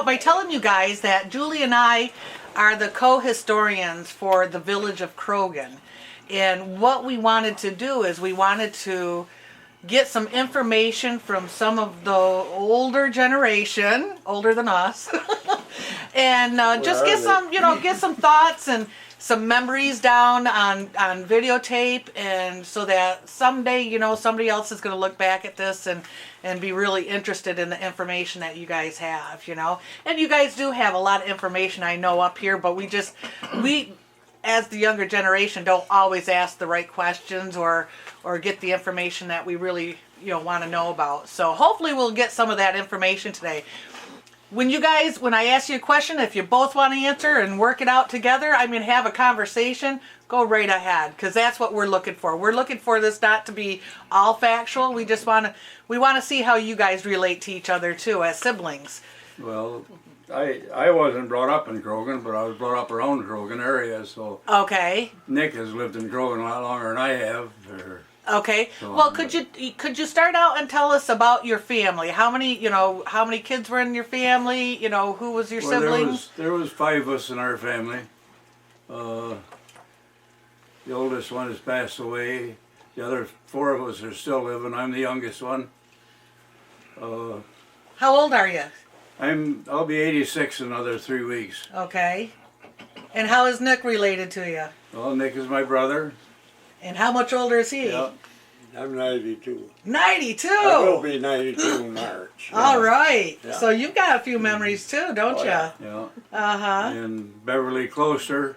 out by telling you guys that Julie and I are the co-historians for the village of Croghan. And what we wanted to do is we wanted to get some information from some of the older generation, older than us, and just get some, get some thoughts and some memories down on videotape, and so that someday, somebody else is going to look back at this and be really interested in the information that you guys have, And you guys do have a lot of information, I know, up here, but we as the younger generation, don't always ask the right questions or get the information that we really want to know about. So hopefully we'll get some of that information today. When I ask you a question, if you both want to answer and work it out together, have a conversation, go right ahead, because that's what we're looking for. We're looking for this not to be all factual. We want to see how you guys relate to each other too as siblings. Well, I wasn't brought up in Croghan, but I was brought up around Croghan area, so. Okay. Nick has lived in Croghan a lot longer than I have. Okay. So, well, could you start out and tell us about your family? How many kids were in your family? Who was your siblings? There was 5 of us in our family. The oldest one has passed away. The other 4 of us are still living. I'm the youngest one. How old are you? I'll be 86 in another 3 weeks. Okay. And how is Nick related to you? Well, Nick is my brother. And how much older is he? Yeah, I'm 92. 92? I will be 92 in March. All right. Yeah. So you've got a few memories too, don't you? Yeah. Yeah. Uh-huh. And Beverly Closter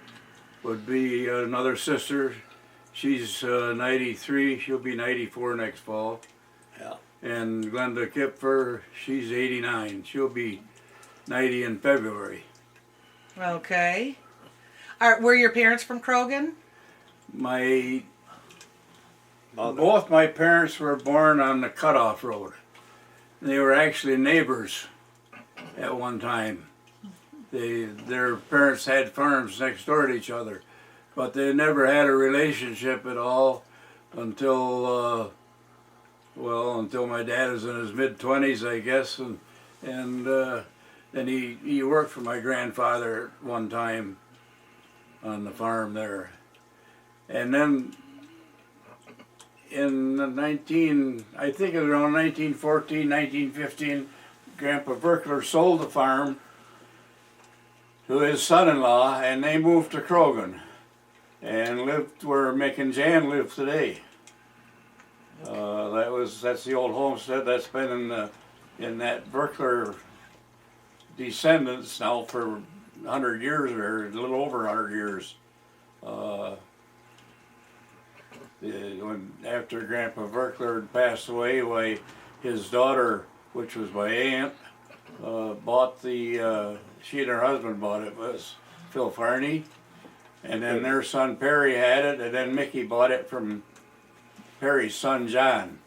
would be another sister. She's 93. She'll be 94 next fall. Yeah. And Glenda Kipfer, she's 89. She'll be 90 in February. Okay. Were your parents from Croghan? Both my parents were born on the Cutoff Road. They were actually neighbors at one time. Their parents had farms next door to each other, but they never had a relationship at all until my dad was in his mid-20s, I guess, and then he worked for my grandfather at one time on the farm there. And then in I think it was around 1914, 1915, Grandpa Verkler sold the farm to his son-in-law, and they moved to Croghan and lived where Mick and Jan live today. That's the old homestead that's been in that Verkler descendants now for 100 years, or a little over 100 years. After Grandpa Verkler had passed away, his daughter, which was my aunt, bought she and her husband bought it, was Phil Farney, and then their son Perry had it, and then Mickey bought it from Perry's son John.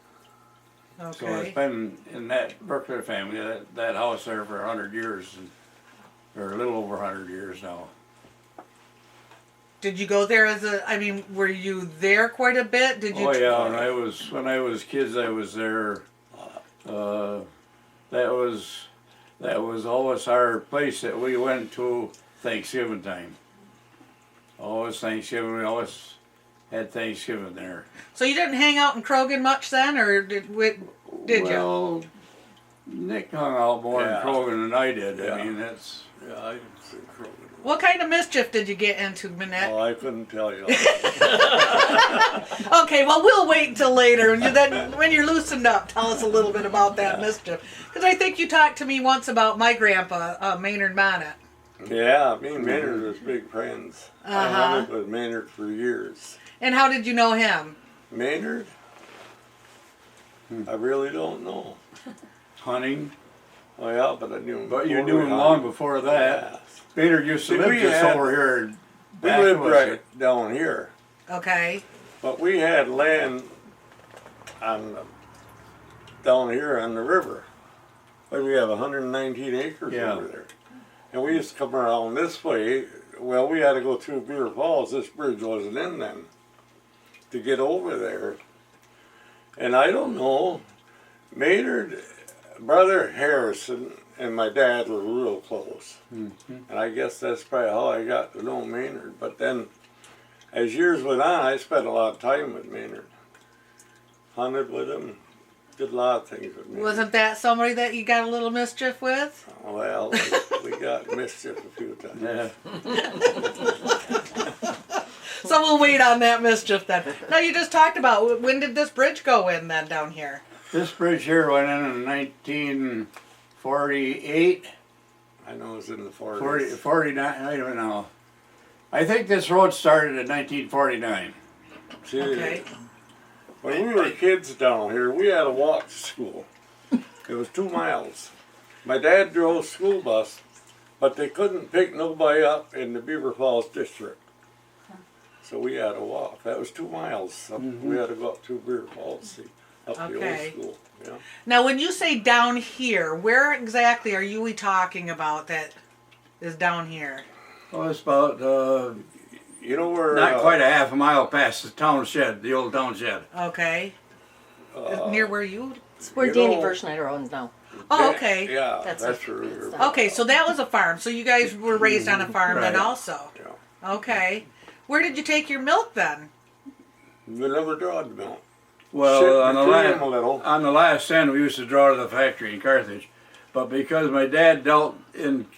Okay. So it's been in that Verkler family, that house there for 100 years, or a little over 100 years now. Did you go there were you there quite a bit? Did you? Oh yeah, when I was kids, I was there. That was always our place that we went to Thanksgiving time. Always Thanksgiving, we always had Thanksgiving there. So you didn't hang out in Croghan much then, or did you? Well, Nick hung out more in Croghan than I did. Yeah. I mean, that's. Yeah, I didn't see Croghan. What kind of mischief did you get into, Minette? Oh, I couldn't tell you. Okay, well, we'll wait until later. And when you're loosened up, tell us a little bit about that mischief. Because I think you talked to me once about my grandpa, Maynard Monnet. Yeah, me and Maynard was big friends. I lived with Maynard for years. And how did you know him? Maynard? I really don't know. Hunting. Oh yeah, but I knew him. But you knew him long before that. Yeah. Maynard used to live just over here. We lived right down here. Okay. But we had land down here on the river. But we have 119 acres over there. And we used to come around this way. Well, we had to go through Beaver Falls. This bridge wasn't in then to get over there. And I don't know, Maynard, Brother Harrison and my dad were real close. Mm-hmm. And I guess that's probably how I got to know Maynard. But then, as years went on, I spent a lot of time with Maynard. Hunted with him, did a lot of things with Maynard. Wasn't that somebody that you got a little mischief with? Well, we got mischief a few times. Yeah. So we'll wait on that mischief then. Now you just talked about, when did this bridge go in then down here? This bridge here went in 1948, I know it was in the 40s. 49, I don't know. I think this road started in 1949. See, Okay. when we were kids down here, we had to walk to school. It was 2 miles. My dad drove a school bus, but they couldn't pick nobody up in the Beaver Falls district. So we had to walk. That was 2 miles. We had to go up to Beaver Falls, up the Okay. old school. Yeah. Now when you say down here, where exactly are we talking about that is down here? Well, it's about You know where? not quite a half a mile past the town shed, the old town shed. Okay. Near where you? It's where You Danny know- Verschneider owns now. Oh, okay. Yeah, That's that's, a- where we that's were. the- Okay, so that was a farm. So you guys were raised on a farm then Right. also. Yeah. Okay. Where did you take your milk then? We never drawed the milk. Well, Shit on the cream a little. on the last end, we used to draw to the factory in Carthage, but because my dad dealt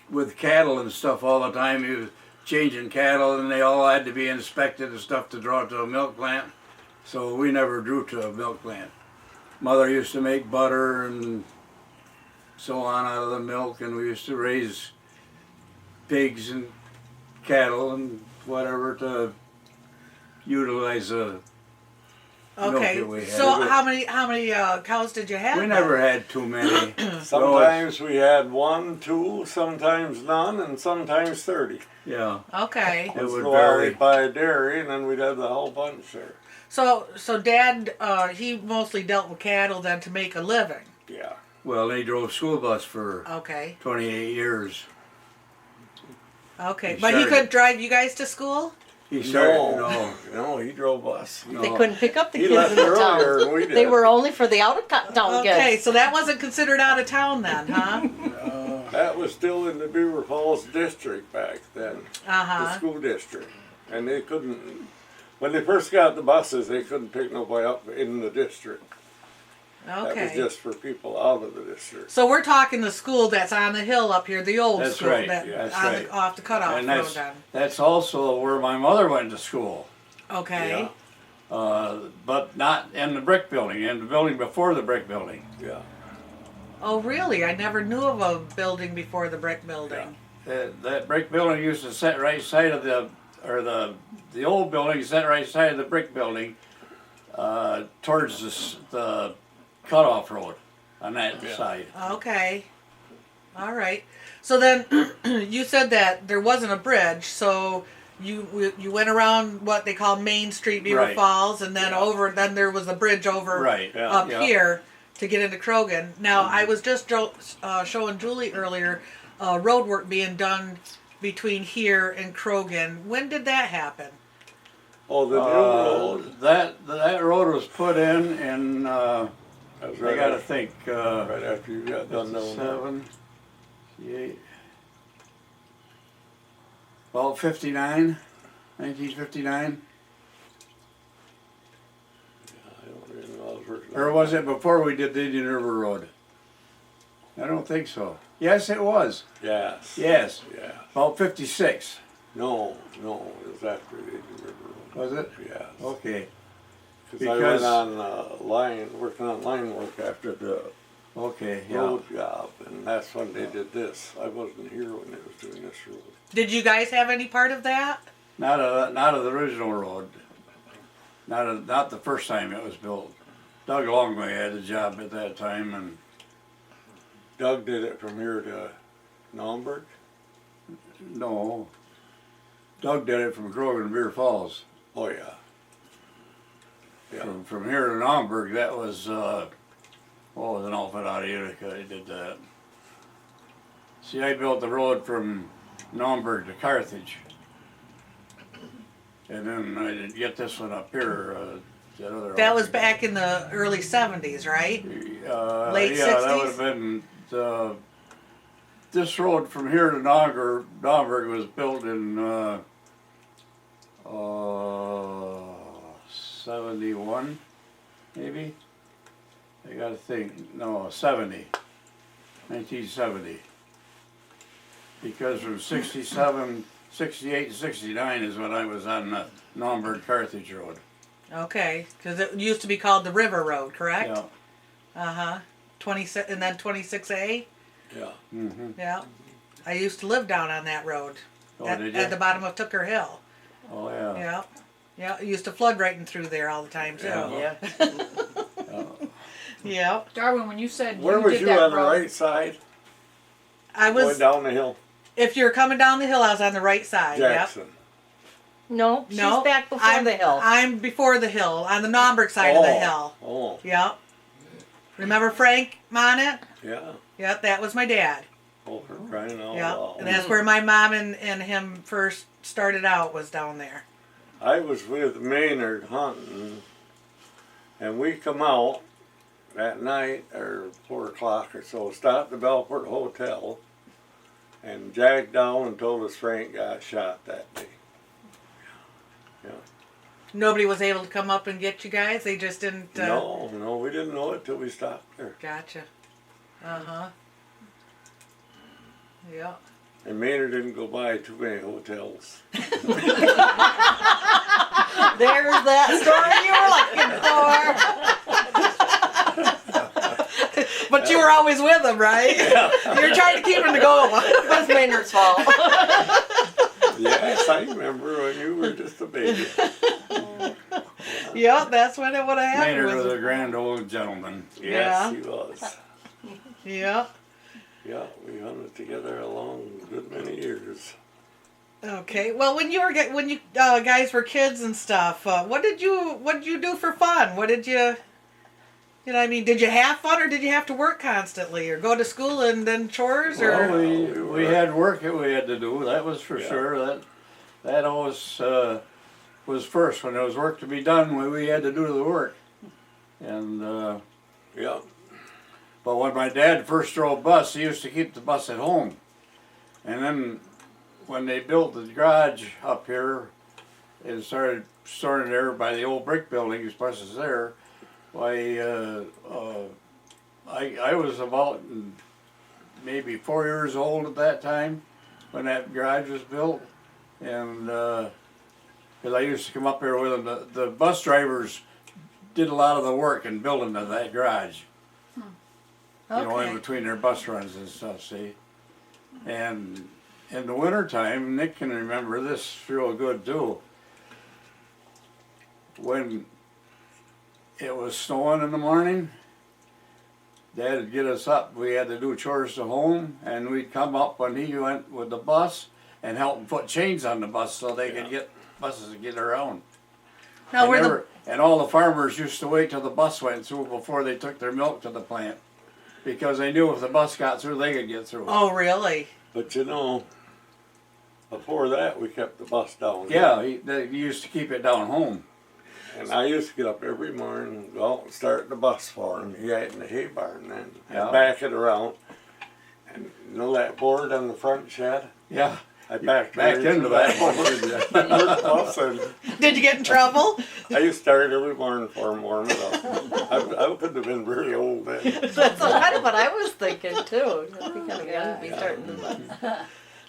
with cattle and stuff all the time, he was changing cattle, and they all had to be inspected and stuff to draw to a milk plant. So we never drew to a milk plant. Mother used to make butter and so on out of the milk, and we used to raise pigs and cattle and whatever to utilize the milk Okay. that we had. So how many cows did you have? We then? never had too many. Sometimes we had 1, 2, sometimes none, and sometimes 30. Yeah, Okay. it would So while vary. we'd buy a dairy, and then we'd have the whole bunch there. So Dad, he mostly dealt with cattle then to make a living. Yeah. Well, they drove school bus for Okay. 28 years. Okay. He But he started- couldn't drive you guys to school? He started, No, he drove us. no, They couldn't pick up the He kids left in the earlier town. than we did. They were only for the out of town Okay, kids. so that wasn't considered out of town then, huh? That was still in the Beaver Falls district back then, the Uh-huh. school district. And they couldn't, when they first got the buses, they couldn't pick nobody up in the district. That was Okay. just for people out of the district. So we're talking the school that's on the hill up here, the old That's school right, that yeah, that's on right. the, off the cutoff and road that's then. that's also where my mother went to school, Okay. Yeah. but not in the brick building, in the building before the brick building. Yeah. Oh really? I never knew of a building before the brick building. That brick building used to sit right side of the old building sat right side of the brick building, towards the cutoff road on that Yeah. side. Okay. All right. So then you said that there wasn't a bridge, so you went around what they call Main Street, Beaver Right. Falls, and then Yeah. then there was a bridge over Right. Yeah. up Yeah. here to get into Krogan. Now I was just showing Julie earlier road work being done between here and Krogan. When did that happen? Oh, the new road. That road was put in That was I gotta after, think, right after you got done down there. 8, about 59, 1959. I don't even know I was working Or on was it before we did the Indian River Road? I don't think so. Yes, it was. Yes. Yes, Yeah. about 56. No, it was after the Indian River Road. Was it? Yes. Okay. Because I went on working on line work after the Okay. Yeah. road job, and that's when they did this. I wasn't here when they was doing this road. Did you guys have any part of that? Not of the original road. Not the first time it was built. Doug Longway had the job at that time, and Doug did it from here to Naumburg. no, Doug did it from Krogan to Beaver Falls. Oh yeah. Yeah. From here to Naumburg, that was was an outfit out of Utica. He did that. See, I built the road from Naumburg to Carthage, and then I did get this one up here. That other That was outfit. back in the early 70s, right? Late Yeah, that would 60s? have been the this road from here to Naumburg was built in 71, maybe. I gotta think. No, 70. 1970. Because from 67, 68, 69 is when I was on the Naumburg Carthage Road. Okay, because it used to be called the River Road, correct? Yeah. Uh-huh. 26, and then 26A? Yeah. Mm-hmm. Yeah. I used to live down on that road. Oh, at, did you? at the bottom of Tooker Hill. Oh, yeah. Yeah. Yeah, it used to flood right in through there all the time, too. Yeah. Yeah. Darwin, when you said Where you was did you that on the road, right side? I Going was, down the hill? if you're coming down the hill, I was on the right side. Jackson. No, she's No, back before I'm, the hill. I'm before the hill, on the Naumburg side of the hill. Oh, Yep. Remember Frank Monnet? yeah. Yep, that was my dad. Oh, for crying out Yep. loud. And that's where my mom and him first started out, was down there. I was with Maynard hunting, and we come out that night, or 4 o'clock or so, stopped at the Belport Hotel, and jacked down and told us Frank got shot that day. Yeah. Nobody was able to come up and get you guys? They just didn't... No, we didn't know it till we stopped there. Gotcha. Uh-huh. Yeah. And Maynard didn't go by too many hotels. There's that story you were looking for. But you were always with him, right? You were trying to keep him to go. It was Maynard's fault. Yes, I remember when you were just a baby. Yep, that's when it would have happened. Maynard was was it? a grand old gentleman. Yes, he was. Yep. Yeah, we hunted together a good many years. Okay. Well, when you guys were kids and stuff, what did you do for fun? What did you know what I mean? Did you have fun, or did you have to work constantly, or go to school and then chores, or? Well, we had work that we had to do. That was for sure. That always was first. When there was work to be done, we had to do the work. And Yeah. but when my dad first drove bus, he used to keep the bus at home. And then when they built the garage up here and started storing there by the old brick building, his bus is there. Why, I was about maybe 4 years old at that time when that garage was built, and because I used to come up here with them. The bus drivers did a lot of the work in building of that garage. You know, in between their bus runs and stuff, see? And in the wintertime, Nick can remember this real good too. When it was snowing in the morning, Dad would get us up. We had to do chores to home, and we'd come up when he went with the bus and help him put chains on the bus so they could get buses to get around. Now, And all the farmers used to wait till the bus went through before they took their milk to the plant, because they knew if the bus got through, they could get through. Oh, really? But you know, before that, we kept the bus down. Yeah, they used to keep it down home. And I used to get up every morning and go out and start the bus for him. He had in the hay barn then. Yeah. And back it around. And you know that board on the front shed? Yeah. I backed Back right into that board. board. Did you get in trouble? I used to start every morning for him, warm it up. I couldn't have been very old then. That's kind of what I was thinking too. I'd be kind of young to be starting the bus.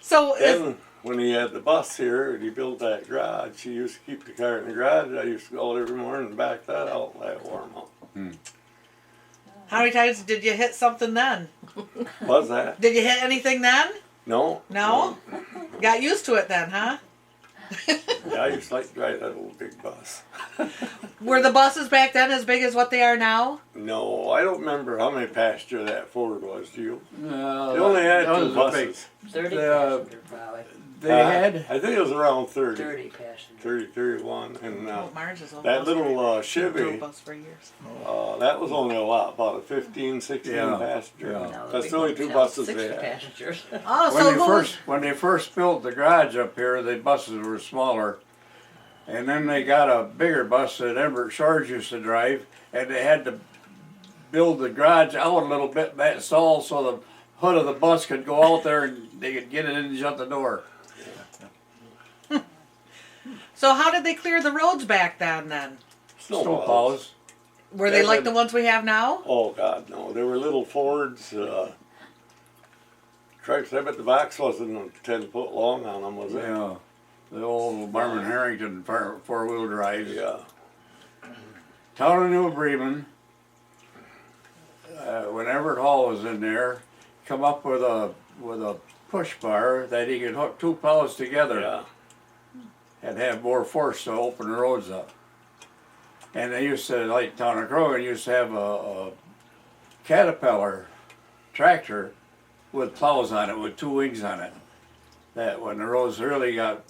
So, Then, when he had the bus here and he built that garage, he used to keep the car in the garage. I used to go out every morning and back that out and let it warm up. how many times did you hit something then? Was that? Did you hit anything then? No. No? Got used to it then, huh? Yeah, I used to like to drive that old big bus. Were the buses back then as big as what they are now? No, I don't remember how many passenger that Ford was, do you? No, They only had that two was a big- buses. 30 The- passenger probably. They had. I think it was around 30. 30 passenger. 30, 31. And Oh, Marge is old. that little Drove Chevy, bus for years. that was only a lot, about a 15, 16 Yeah, passenger. yeah. Now That's big the only ones two have buses 60 they had. passengers. Oh, so When they first built the garage up here, the buses were smaller, and then they got a bigger bus that Everett Shores used to drive, and they had to build the garage out a little bit, that stall, so the hood of the bus could go out there and they could get it in and shut the door. So how did they clear the roads back then? Snowplows. Were they like the ones we have now? Oh God, no! They were little Fords. Trucks. I bet the box wasn't 10 foot long on them, was it? Yeah. The old Marvin Harrington four-wheel drives. Yeah. Town of New Bremen. When Everett Hall was in there, come up with a push bar that he could hook two plows together. Yeah. And have more force to open the roads up. And they used to, like Town of Crogan, used to have a Caterpillar tractor with plows on it, with two wings on it. That when the roads really got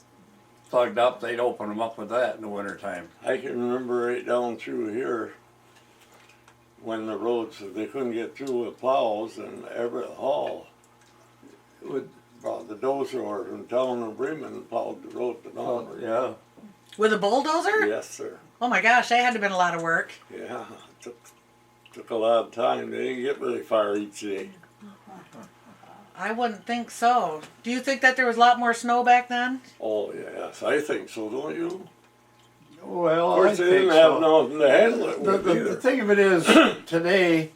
plugged up, they'd open them up with that in the wintertime. I can remember right down through here when the roads, they couldn't get through with plows, and Everett Hall brought the dozer over from Town of Bremen and plowed the road to Dover. Yeah. With a bulldozer? Yes, sir. Oh my gosh, that had to have been a lot of work. Yeah, it took a lot of time. They didn't get very far each day. I wouldn't think so. Do you think that there was a lot more snow back then? Oh, yes, I think so, don't you? Well, Of course, they didn't have nothing to handle it with the either. thing of it is, today,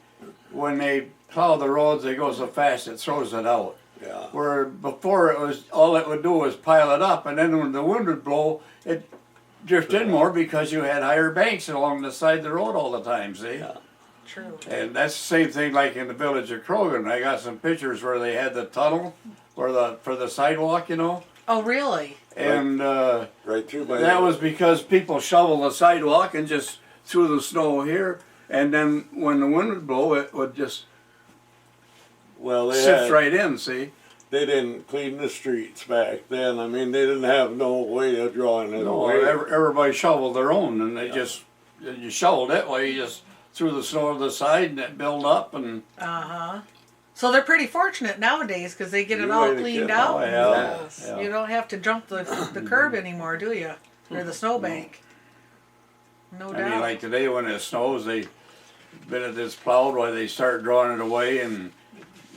when they plow the roads, they go so fast it throws it out. Yeah. Where before it was, all it would do was pile it up, and then when the wind would blow, it drifted in more because you had higher banks along the side of the road all the time, see? Yeah. True. And that's the same thing like in the village of Crogan. I got some pictures where they had the tunnel for the sidewalk, you know? Oh, really? And Right through by that was because people shoveled the sidewalk and just threw the snow here, and then when the wind would blow, it would just well, sift right in, see? they didn't clean the streets back then. I mean, they didn't have no way of drawing it No, away. everybody shoveled their own, and they just, you shoveled it, well, you just threw the snow to the side, and it built up, and Uh-huh. So they're pretty fortunate nowadays because they get it You all ain't cleaned kidding. out. oh, yeah, yeah. You don't have to jump the curb anymore, do you? Or the snowbank. No I doubt. mean, like today when it snows, they minute it's plowed, why they start drawing it away and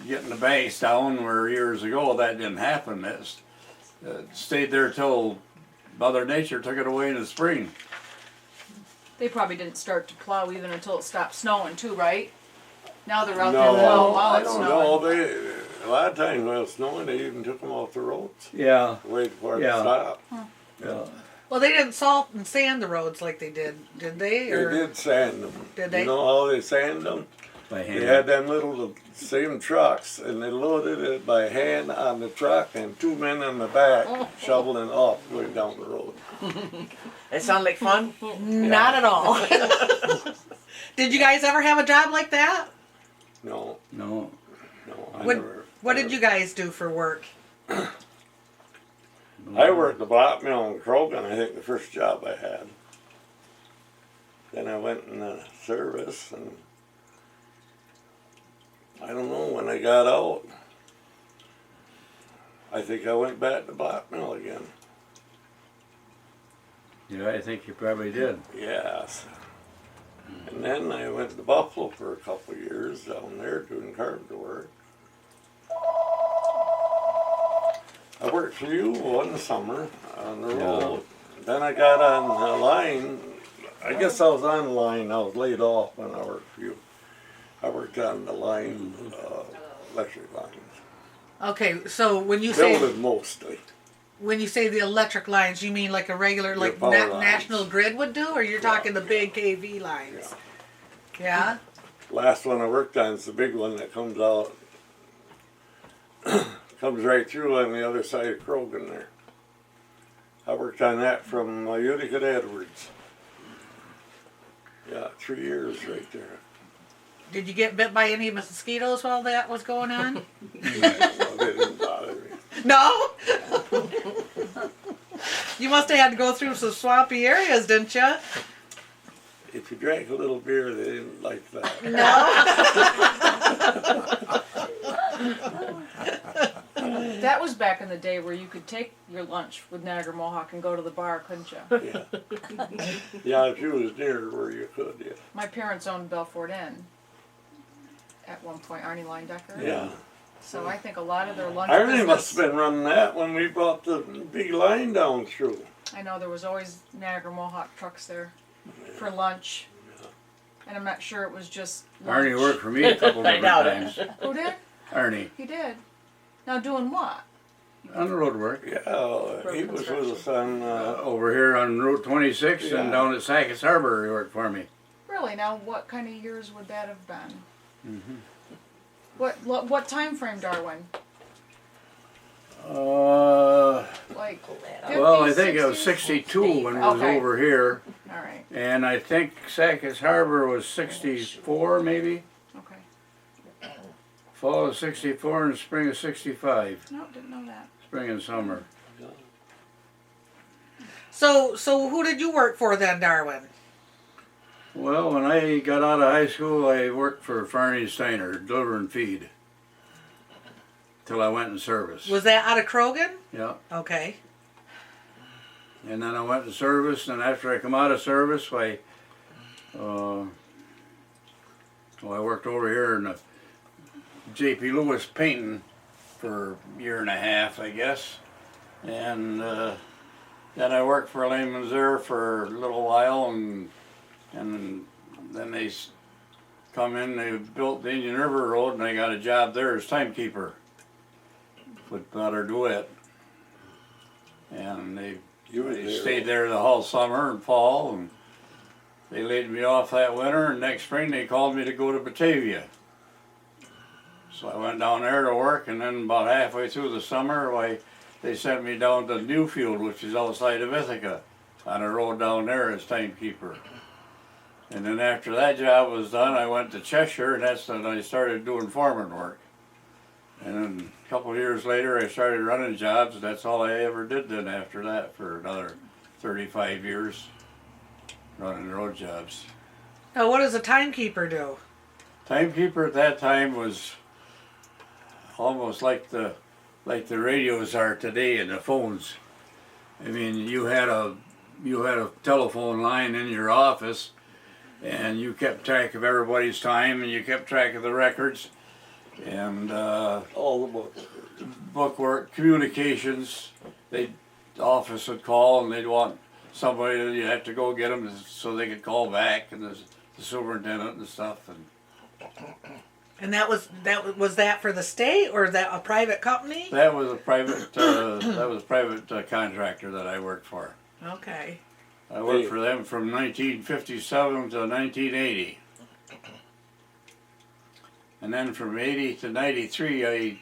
getting the banks down. Where years ago that didn't happen. It stayed there till Mother Nature took it away in the spring. They probably didn't start to plow even until it stopped snowing too, right? Now they're out there plowing while I it's don't snowing. know. A lot of times when it was snowing, they even took them off the roads. Yeah, Wait for it Yeah. to stop. yeah. Well, they didn't salt and sand the roads like they did they? They Or did sand them. Did they? You know how they sand them? By They hand. had them little same trucks, and they loaded it by hand on the truck, and two men in the back shoveling off going down the road. It sound like fun? Not at all. Did you guys ever have a job like that? No, No. no, I What never. What did you guys do for work? I worked the block mill in Crogan, I think the first job I had. Then I went in the service, and I don't know when I got out. I think I went back to block mill again. Yeah, I think you probably did. Yes. And then I went to Buffalo for a couple of years down there doing carpenter work. I worked for you one summer on the road. Then I got on the line. I guess I was on the line. I was laid off when I worked for you. I worked on the line, electric lines. Okay, so when you say Building mostly. the electric lines, you mean like a regular like power lines. National Grid would do, or you're talking the big KV lines? Yeah. Last one I worked on is the big one that comes out, comes right through on the other side of Crogan there. I worked on that from Utica to Edwards. Yeah, 3 years right there. Did you get bit by any mosquitoes while that was going on? Well, they didn't bother me. No. You must have had to go through some swampy areas, didn't you? If you drank a little beer, they didn't like that. That was back in the day where you could take your lunch with Niagara Mohawk and go to the bar, couldn't you? Yeah. Yeah, if you was near where you could, yeah. My parents owned Belfort Inn at one point, Arnie Linedecker. Yeah. So I think a lot of their lunch Irony must business. have been running that when we brought the big line down through. I know there was always Niagara Mohawk trucks there for lunch. And I'm not sure it was just lunch. Arnie worked for me a couple I different doubt times. it. Who did? Arnie, He did. Now doing what? on the road work. Yeah, he was with us on. Over here on Route 26 and Yeah. down at Sackets Harbor, he worked for me. Really? Now what kind of years would that have been? Mm-hmm. What time frame, Darwin? Like 50s, Well, I think it was 60s? 62 when it was Okay. over here. All right. And I think Sackets Harbor was 64 maybe. Okay. Fall of 64 and spring of 65. No, didn't know that. Spring and summer. So who did you work for then, Darwin? Well, when I got out of high school, I worked for Farney Steiner, delivering feed. Till I went in service. Was that out of Krogan? Yeah. Okay. And then I went to service, and after I come out of service, I worked over here in the J.P. Lewis painting for a year and a half, I guess. And then I worked for Lehman's there for a little while, and then they come in, they built the Indian River Road, and I got a job there as timekeeper with Brother DeWitt. And they stayed there the whole summer and fall, and they laid me off that winter, and next spring they called me to go to Batavia. So I went down there to work, and then about halfway through the summer, they sent me down to Newfield, which is outside of Ithaca, on a road down there as timekeeper. And then after that job was done, I went to Cheshire, and that's when I started doing foreman work. And then a couple of years later, I started running jobs, and that's all I ever did then after that for another 35 years, running road jobs. Now, what does a timekeeper do? Timekeeper at that time was almost like the radios are today and the phones. I mean, you had a telephone line in your office, and you kept track of everybody's time, and you kept track of the records, and all the books. bookwork, communications. The office would call, and they'd want somebody that you have to go get them so they could call back, and the superintendent and stuff. And that was that for the state or that a private company? That was a private contractor that I worked for. Okay. I worked for them from 1957 to 1980. And then from 80 to 93, I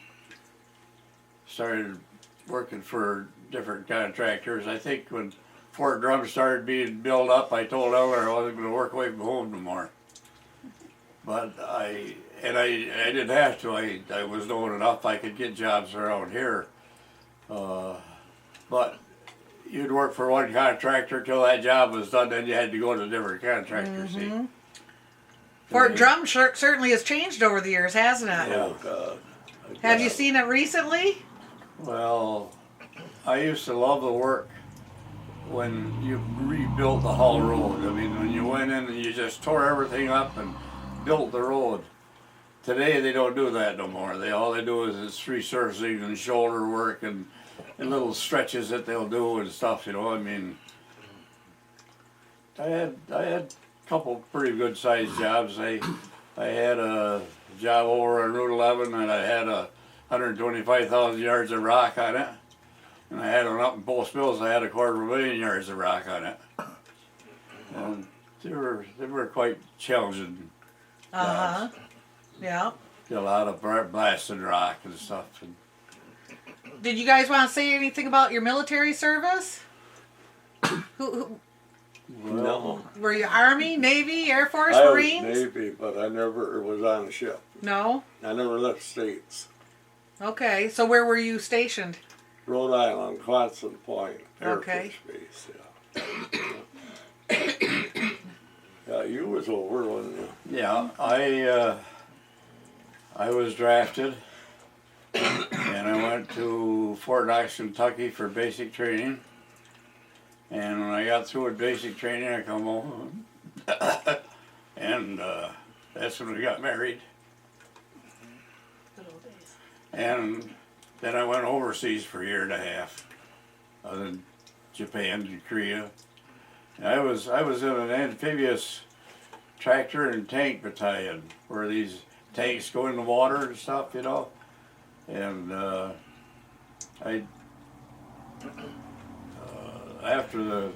started working for different contractors. I think when Fort Drum started being built up, I told Eller I wasn't going to work away from home no more. But I didn't have to. I was knowing enough I could get jobs around here. But you'd work for one contractor till that job was done, then you had to go to different contractors. See? Fort Drum certainly has changed over the years, hasn't it? Yeah. God. Have you seen it recently? Well, I used to love the work when you rebuilt the whole road. I mean, when you went in and you just tore everything up and built the road. Today they don't do that no more. All they do is resurfacing and shoulder work and little stretches that they'll do and stuff. You know, I mean, I had a couple pretty good sized jobs. I had a job over on Route 11 and I had 125,000 yards of rock on it. And I had one up in Post Mills, I had 250,000 yards of rock on it. And they were quite challenging jobs. Yeah. Did a lot of blasted rock and stuff. And Did you guys want to say anything about your military service? Who No. were you? Army, Navy, Air Force, I was Marines? Navy, but I never was on a ship. No. I never left states. Okay. So where were you stationed? Rhode Island, Quonset Point, Air Okay. Force Base, yeah. Yeah, you was over, wasn't you? yeah, I was drafted and I went to Fort Knox, Kentucky for basic training. And when I got through with basic training, I come home and that's when we got married. And then I went overseas for a year and a half. I was in Japan and Korea. And I was in an amphibious tractor and tank battalion where these tanks go in the water and stuff, you know. And after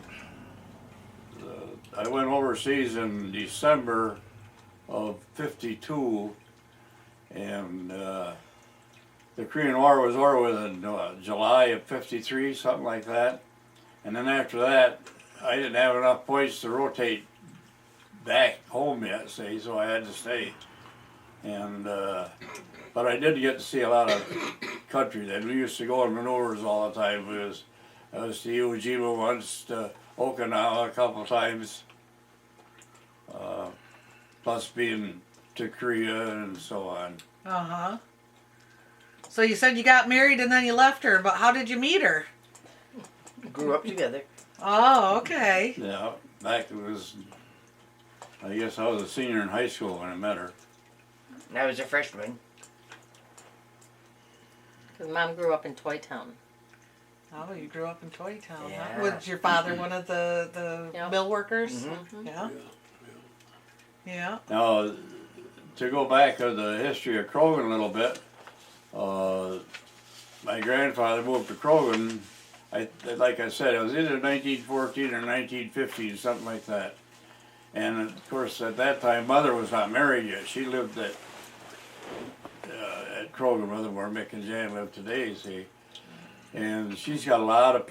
I went overseas in December of '52, and the Korean War was over with in July of '53, something like that. And then after that, I didn't have enough points to rotate back home yet, see, so I had to stay. And but I did get to see a lot of country then. We used to go on maneuvers all the time. I was to Iwo Jima once, to Okinawa a couple times, plus being to Korea and so on. Uh-huh. So you said you got married and then you left her, but how did you meet her? Grew up together. Oh, okay. Yeah, back it was, I guess I was a senior in high school when I met her. And I was a freshman. Because Mom grew up in Toy Town. Oh, you grew up in Toy Town, Yeah. huh? Was your father one of the Yeah. mill workers? Mhm. Yeah. Yeah. Now, to go back to the history of Krogan a little bit, my grandfather moved to Krogan. Like I said, it was either 1914 or 1915, something like that. And of course, at that time, Mother was not married yet. She lived at Krogan, where Mick and Jan live today, see. And she's got a lot of